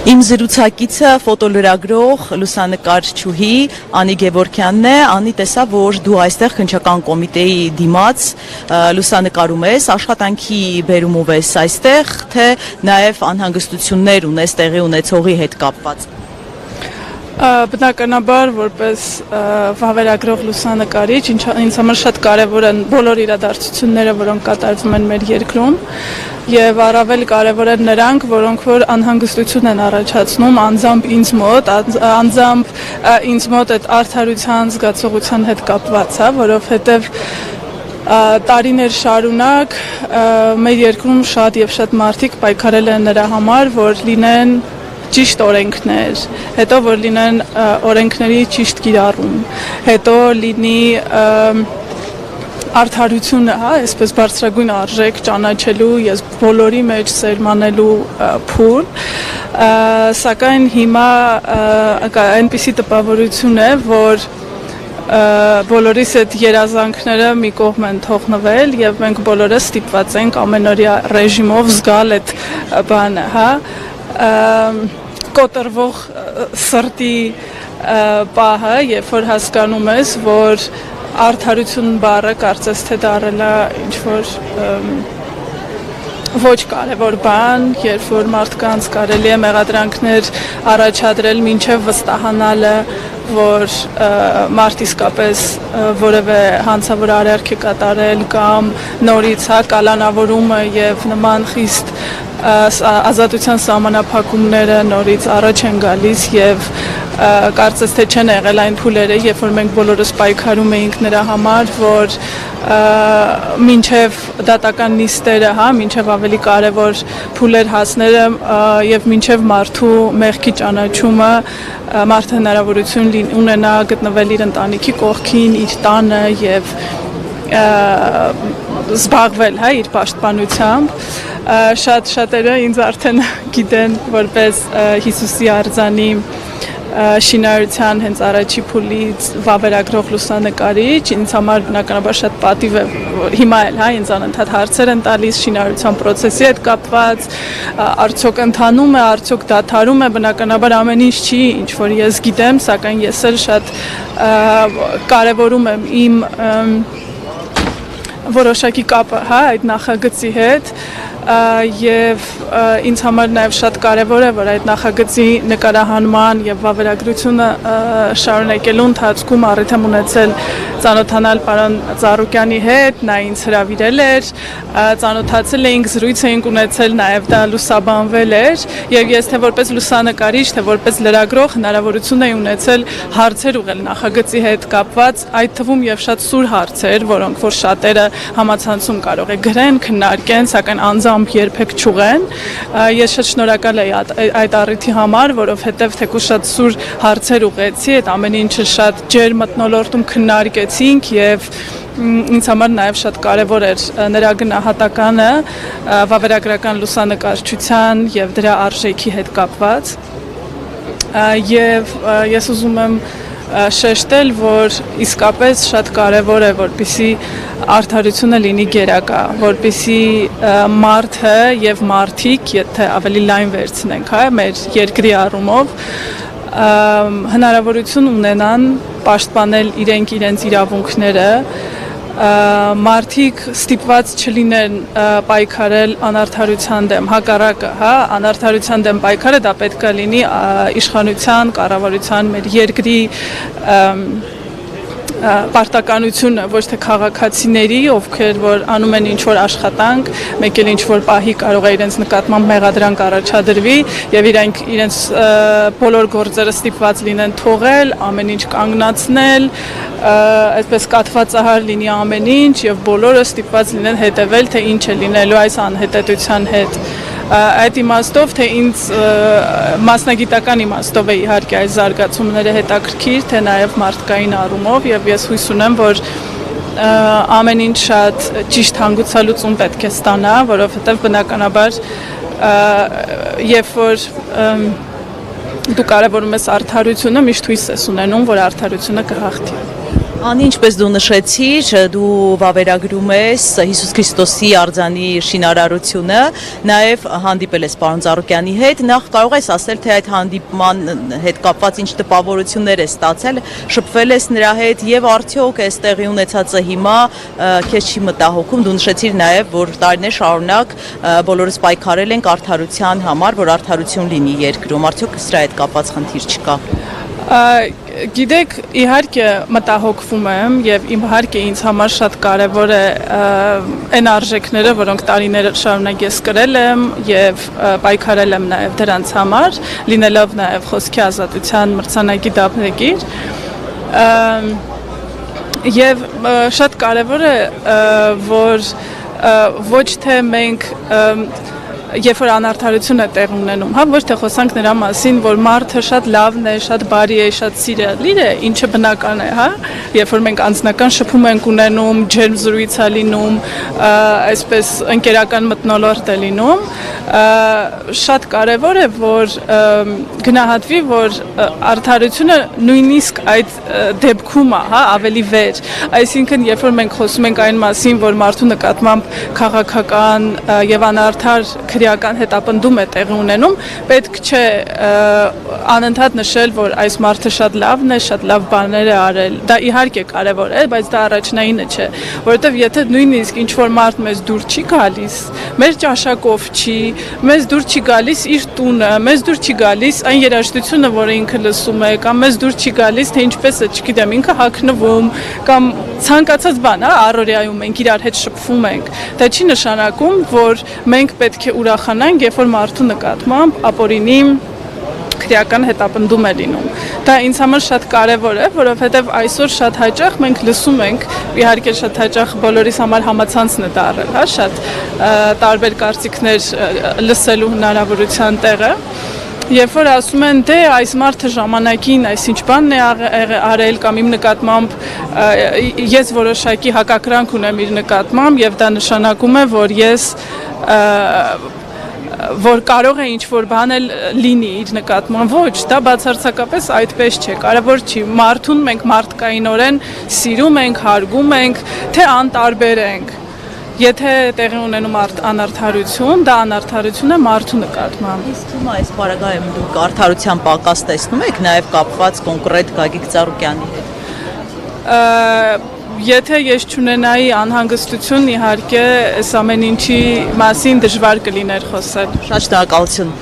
Իմ զրուցակիցը ֆոտոլրագրող լուսանկարչուհի Անի Գևորգյանն է։ Անի, տեսա, որ դու այստեղ քննչական կոմիտեի դիմաց լուսանկարում ես, աշխատանքի բերումով ես այստեղ, թե նաև անհանգստություններ ունես տեղի ունեցողի հետ կապված։ Բնականաբար որպես վավերագրող լուսանկարիչ ինձ համար շատ կարևոր են բոլոր իրադարձությունները, որոնք կատարվում են մեր երկրում, եւ առավել կարևոր են նրանք, որոնք որ անհանգստություն են առաջացնում անձամբ ինձ մոտ այդ արդարության զգացողության հետ կապված, որովհետեւ տարիներ շարունակ մեր երկրում շատ եւ շատ մարդիկ պայքարել են նրա համար, որ լինեն ճիշտ օրենքներ, հետո որ լինեն օրենքների ճիշտ կիրառում, հետո լինի արդարությունը, այսպես բարձրագույն արժեք ճանաչելու ես բոլորի մեջ սերմանելու փուլ, սակայն հիմա այնպիսի տպավորություն է, որ բոլորիս այդ երազանքները մի կողմ են թողնվել եւ մենք բոլորս ստիպված ենք ամենօրյա ռեժիմով զգալ այդ բանը, կոտրվող սրտի պահը, երբ որ հասկանում ես, որ արդարություն բառը կարծես թե դառել է ինչ-որ ոչ կարևոր բան, երբ որ մարդկանց կարելի է մեղադրանքներ առաջադրել մինչև վստահանալը, որ մարդ իսկապես որևէ հանցավոր արարք է կատարել կամ նորից կալանավորումը եւ նման խիստ ազատության սահմանափակումները նորից առաջ են գալիս եւ կարծես թե չեն եղել այն փուլերը, երբ որ մենք բոլորս պայքարում էինք նրա համար, որ մինչև դատական նիստերը, մինչև ավելի կարևոր փուլեր հասները եւ մինչև մարդու մեղքի ճանաչումը մարդը հնարավորություն ունենա գտնվել իր ընտանիքի կողքին, իր տանը եւ զբաղվել իր պաշտպանությամբ շատերը ինձ արդեն գիտեն որպես Հիսուսի արձանի շինարարության հենց առաջի փուլից վավերագրող լուսանկարիչ, ինձ համար բնականաբար շատ պատիվ է, հիմա էլ ինձ անընդհատ հարցեր են տալիս շինարարության process-ի հետ կապված, արդյոք ընթանում է, արդյոք դադարում է, բնականաբար ամեն ինչ չի, ինչ որ ես գիտեմ, սակայն ես էլ շատ կարևորում եմ իմ որոշակի կապը, այդ նախագծի հետ եւ ինձ համար նաեւ շատ կարեւոր է որ այդ նախագծի նկարահանման եւ վավերագրությունը շարունակելու ընթացքում առիթ եմ ունեցել ծանոթանալ պարոն Ծառուկյանի հետ, նա ինձ հրավիրել էր, ծանոթացել էինք, զրույց էինք ունեցել նաեւ դա լուսաբանվել էր եւ ես թե որպես լուսանկարիչ, թե որպես լրագրող հնարավորություն էի ունեցել հարցեր ուղղել նախագծի հետ կապված, այդ թվում եւ շատ սուր հարցեր, որոնք որ շատերը համացանցում կարող է գրեն, քննարկեն, սակայն անձամբ երբեք չուղեն։ Ես շատ շնորհակալ եմ այդ առիթի համար, որովհետև թեկուզ շատ սուր հարցեր ուղղեցի, այդ ամեն ինչը շատ ջերմ մթնոլորտում քննարկեցինք եւ ինձ համար նաեւ շատ կարեւոր էր նրա գնահատականը վավերագրական լուսանկարչության եւ դրա արժեքի հետ կապված։ Եվ ես ուզում եմ շեշտել, որ իսկապես շատ կարևոր է, որպեսզի արդարությունը լինի գերակա, որպեսզի մարդը եւ մարդիկ, եթե ավելի լայն վերցնենք, մեր երկրի առումով հնարավորություն ունենան պաշտպանել իրենց իրավունքները, մարդիկ ստիպված չլինեն պայքարել անարդարության դեմ, հակառակը, անարդարության դեմ պայքարը դա պետք է լինի իշխանության, կառավարության, մեր երկրի պարտականությունը, ոչ թե քաղաքացիների, ովքեր որ անում են ինչ-որ աշխատանք, մեկ էլ ինչ-որ պահի կարող է իրենց նկատմամբ մեղադրանք առաջադրվի եւ իրենց բոլոր գործերը ստիպված լինեն թողել, ամեն ինչ կանգնացնել, այսպես կաթվածահար լինի ամեն ինչ եւ բոլորը ստիպված լինեն հետեւել, թե ինչ է լինելու այս անհետեթության հետ։ Այդ իմաստով, թե ինձ մասնագիտական իմաստով է իհարկե այս զարգացումները հետաքրքիր, թե նաև մարդկային առումով եւ ես հույս ունեմ, որ ամեն ինչ շատ ճիշտ հանգուցալուծում պետք է ստանա, որովհետեւ բնականաբար երբ որ դու կարևորում ես արդարությունը, միշտ հույս ես ունենում, որ արդարությունը կհաղթի։ Անի, ինչպես դու նշեցիր, դու վավերագրում ես Հիսուս Քրիստոսի արձանի շինարարությունը, նաև հանդիպել ես պարոն Ծառուկյանի հետ, նախ կարող ես ասել, թե այդ հանդիպման հետ կապված ինչ տպավորություններ ես ստացել, շփվել ես նրա հետ եւ արդյոք այս տեղի ունեցածը հիմա քեզ չի մտահոգում, դու նշեցիր նաև, որ տարիներ շարունակ բոլորս պայքարել ենք արդարության համար, որ արդարություն լինի երկրում, արդյոք սրա հետ կապված խնդիր չկա։ Գիտեք, իհարկե մտահոգվում եմ եւ իհարկե ինձ համար շատ կարեւոր է այն արժեքները, որոնք տարիներ շարունակ ես կրել եմ եւ պայքարել եմ նաեւ դրանց համար, լինելով նաեւ խոսքի ազատության մրցանակի դափնեկիր։ Եվ շատ կարեւոր է, որ ոչ թե մենք երբ որ անարդարություն է տեղ ունենում, հա, ոչ թե խոսանք նրա մասին, որ մարդը շատ լավն է, շատ բարի է, շատ սիրելի է, ինչը բնական է, հա, երբ որ մենք անձնական շփում ենք ունենում, ջերմ զրույց է լինում, այսպես ընկերական մթնոլորտ է լինում, շատ կարևոր է, որ գնահատվի, որ արդարությունը նույնիսկ այդ դեպքում է, հա, ավելի վեր, այսինքն երբ որ մենք խոսում ենք այն մասին, որ մարդու նկատմամբ քաղաքական եւ անարդար քրեական հետապնդում է տեղի ունենում, պետք չէ անընդհատ նշել, որ այս մարդը շատ լավն է, շատ լավ բաներ է արել։ Դա իհարկե կարևոր է, բայց դա առաջնայինը չէ, որովհետև եթե նույնիսկ ինչ-որ մարդ մեզ դուր չի գալիս, մեր ճաշակով չի, մեզ դուր չի գալիս իր տունը, մեզ դուր չի գալիս այն երաժշտությունը, որը ինքը լսում է, կամ մեզ դուր չի գալիս, թե ինչպես է, չգիտեմ, ինքը հագնվում, կամ ցանկացած բան, առօրյայում մենք իրար հետ շփվում ենք։ Դա չի նշանակում, որ մենք պետք է ուրախանանք, երբ որ մարդու նկատմամբ ապօրինի քրեական հետապնդում է լինում։ Դա ինձ համար շատ կարևոր է, որովհետև այսօր շատ հաճախ մենք լսում ենք, իհարկե շատ հաճախ բոլորիս համար համացանցն է դառել, հա, շատ տարբեր կարծիքներ լսելու հնարավորության տեղը։ Երբ որ ասում են, դե այս մարդը ժամանակին այսինչ բանն է արել կամ իմ նկատմամբ ես որոշակի հակակրանք ունեմ իր նկատմամբ եւ դա նշանակում է, որ ես որ կարող է ինչ-որ բան էլ լինի իր նկատմամբ, ոչ, դա բացարձակապես այդպես չէ, կարևոր չի, մարդուն մենք մարդկայինորեն սիրում ենք, հարգում ենք, թե անտարբեր ենք, եթե տեղի ունենում անարդարություն, դա անարդարություն է մարդու նկատմամբ։ Իսկ հիմա այս պարագայում դուք արդարության պակաս տեսնում եք նաև կապված կոնկրետ Գագիկ Ծառուկյանի հետ։ Եթե ես չունենայի անհանգստություն, իհարկե, այս ամեն ինչի մասին դժվար կլիներ խոսել։ Շատ շնորհակալություն։